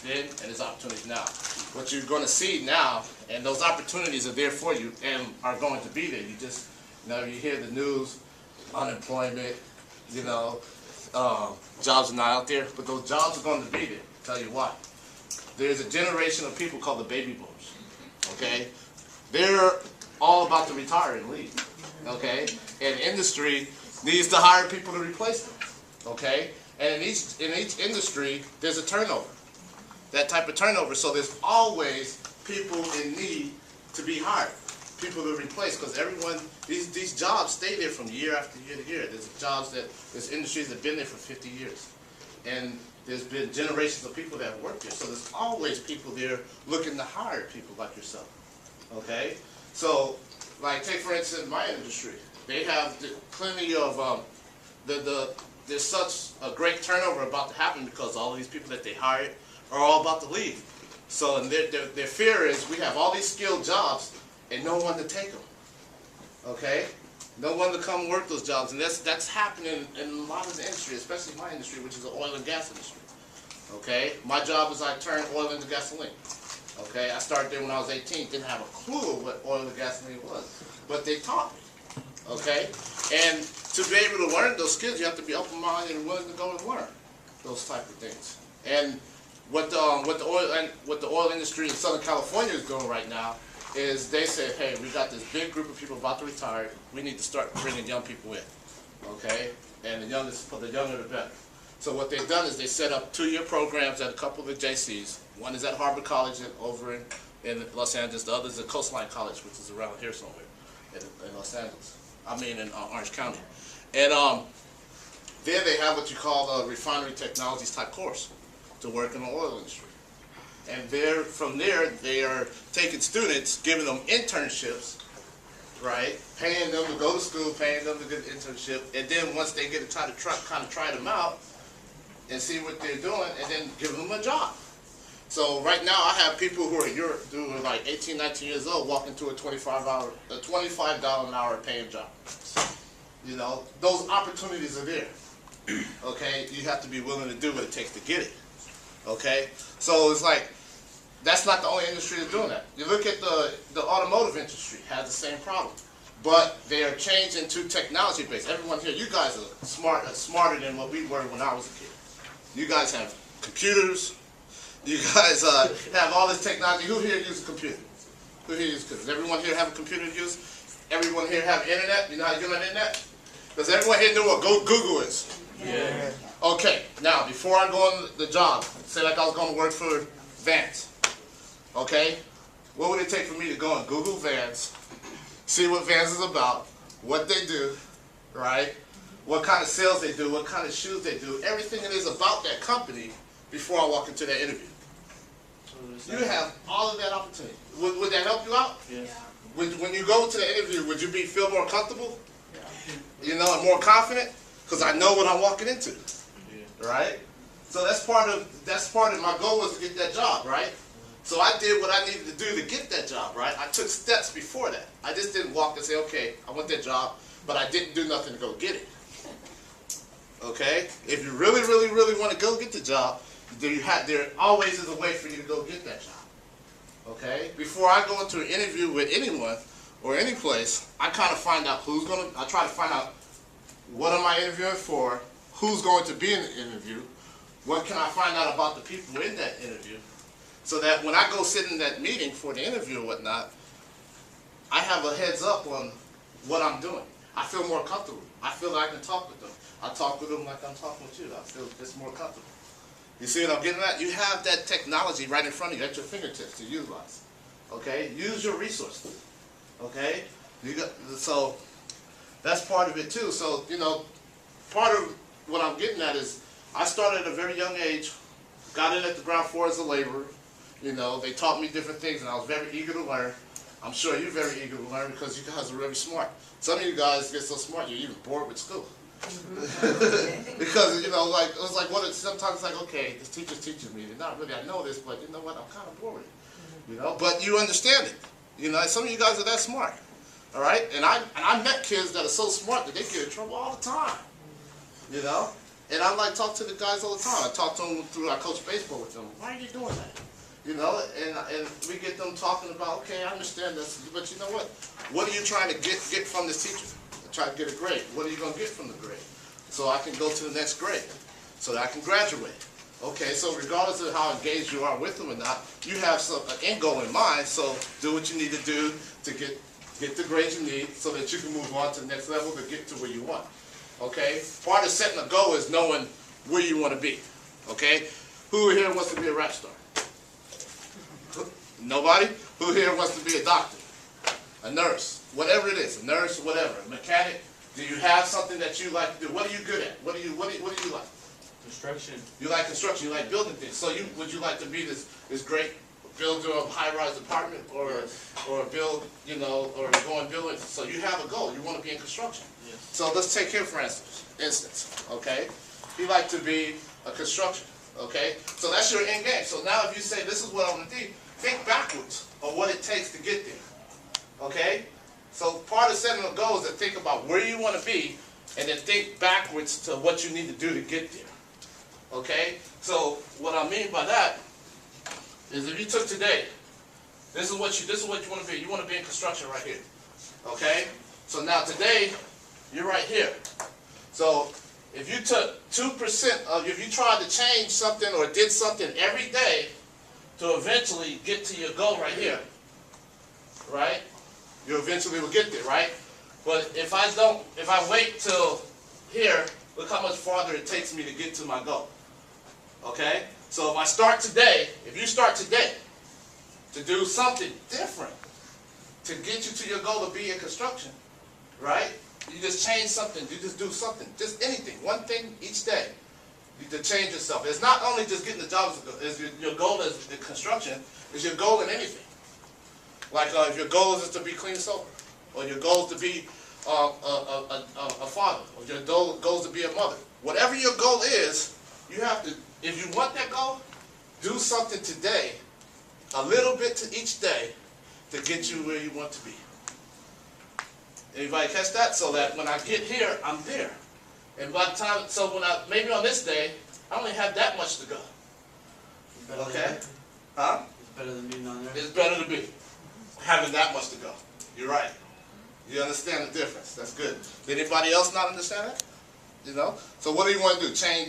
then and there's opportunities now. What you're going to see now, and those opportunities are there for you and are going to be there. You just, you hear the news, unemployment, jobs are not out there, but those jobs are going to be there. I'll tell you why. There's a generation of people called the baby boomers. Okay, they're all about to retire and leave. Okay, and industry needs to hire people to replace them. Okay, and in each industry there's a turnover. That type of turnover. So there's always people in need to be hired, people to replace, because everyone, these jobs stay there from year after year to year. There's industries that have been there for 50 years, and there's been generations of people that have worked there. So there's always people there looking to hire people like yourself. Okay, so like take for instance my industry, they have plenty of there's such a great turnover about to happen because all of these people that they hired are all about to leave. So and their fear is we have all these skilled jobs and no one to take them. Okay, no one to come work those jobs, and that's happening in a lot of the industry, especially my industry, which is the oil and gas industry. Okay, my job is I turn oil into gasoline. Okay, I started there when I was 18, didn't have a clue of what oil and gasoline was, but they taught me. Okay, and to be able to learn those skills, you have to be open-minded and willing to go and learn those type of things. And what the oil industry in Southern California is doing right now is they say, hey, we got this big group of people about to retire. We need to start bringing young people in. Okay, and the younger the better. So what they've done is they set up 2-year programs at a couple of the JCs. One is at Harvard College over in Los Angeles. The other is at Coastline College, which is around here somewhere in Los Angeles. In Orange County. And there they have what you call a refinery technologies type course to work in the oil industry. And from there, they are taking students, giving them internships, right? Paying them to go to school, paying them to get an internship, and then once they get to kind of try them out and see what they're doing, and then give them a job. So right now, I have people who are like 18, 19 years old walk into a $25 an hour paying job. Those opportunities are there. Okay, you have to be willing to do what it takes to get it. Okay, so it's like that's not the only industry that's doing that. You look at the automotive industry has the same problem, but they are changing to technology based. Everyone here, you guys are smarter than what we were when I was a kid. You guys have computers. You guys have all this technology. Who here uses a computer? Who here uses computers? Everyone here have a computer to use? Everyone here have internet? You know how to get on the internet? Does everyone here know what Google is? Yeah. Okay, now before I go on the job, say like I was going to work for Vans. Okay? What would it take for me to go on Google Vans, see what Vans is about, what they do, right? What kind of sales they do, what kind of shoes they do, everything that is about that company before I walk into that interview. You have all of that opportunity. Would that help you out? Yes. When you go to the interview, would you feel more comfortable? Yeah. And more confident? Because I know what I'm walking into. Yeah. Right? So that's part of my goal was to get that job, right? So I did what I needed to do to get that job, right? I took steps before that. I just didn't walk and say, okay, I want that job, but I didn't do nothing to go get it. Okay? If you really, really, really want to go get the job, there always is a way for you to go get that job. Okay? Before I go into an interview with anyone or any place, I kind of find out I try to find out what am I interviewing for, who's going to be in the interview, what can I find out about the people in that interview, so that when I go sit in that meeting for the interview or whatnot, I have a heads up on what I'm doing. I feel more comfortable. I feel like I can talk with them. I talk with them like I'm talking with you. I feel it's more comfortable. You see what I'm getting at? You have that technology right in front of you at your fingertips to utilize. Okay? Use your resources. Okay? So that's part of it too. So, part of what I'm getting at is I started at a very young age, got in at the ground floor as a laborer. They taught me different things and I was very eager to learn. I'm sure you're very eager to learn because you guys are very smart. Some of you guys get so smart you're even bored with school. Because sometimes it's like, okay, this teacher's teaching me. Not really, I know this, but you know what? I'm kind of bored. But you understand it. Some of you guys are that smart. All right, and I met kids that are so smart that they get in trouble all the time. And I like talk to the guys all the time. I talk to them through, I coach baseball with them. Why are you doing that? You know, and we get them talking about, okay, I understand this, but you know what? What are you trying to get from this teacher? Try to get a grade. What are you going to get from the grade? So I can go to the next grade, so that I can graduate. Okay, so regardless of how engaged you are with them or not, you have an end goal in mind, so do what you need to do to get the grades you need so that you can move on to the next level to get to where you want. Okay? Part of setting a goal is knowing where you want to be. Okay? Who here wants to be a rap star? Nobody? Who here wants to be a doctor? A nurse? Whatever it is, a nurse, whatever, a mechanic. Do you have something that you like to do? What are you good at? What do you like? Construction. You like construction. You like building things. So would you like to be this great builder of high-rise apartment, or build, you know, or go and build it? So you have a goal. You want to be in construction. Yes. So let's take him for instance. Okay, he liked to be a construction. Okay, so that's your end game. So now if you say this is what I want to do, think backwards on what it takes to get there. Okay, so part of setting a goal is to think about where you want to be, and then think backwards to what you need to do to get there. Okay, so what I mean by that is if you took today, this is what you want to be. You want to be in construction right here. Okay, so now today you're right here. So if you took 2% of, if you tried to change something or did something every day to eventually get to your goal right here, right? You eventually will get there, right? But if I wait till here, look how much farther it takes me to get to my goal. Okay? So if I start today, if you start today to do something different to get you to your goal of being in construction, right? You just change something, you just do something, just anything, one thing each day to change yourself. It's not only just getting the job, your goal is in construction, it's your goal in anything. Like if your goal is to be clean and sober, or your goal is to be a father, or your goal is to be a mother. Whatever your goal is, you have to, if you want that goal, do something today, a little bit to each day, to get you where you want to be. Anybody catch that? So that when I get here, I'm there. And by the time, so maybe on this day, I only have that much to go. Okay? Huh? It's better than being on there. It's better to be having that much to go. You're right. You understand the difference. That's good. Did anybody else not understand that? You know? So what do you want to do? Change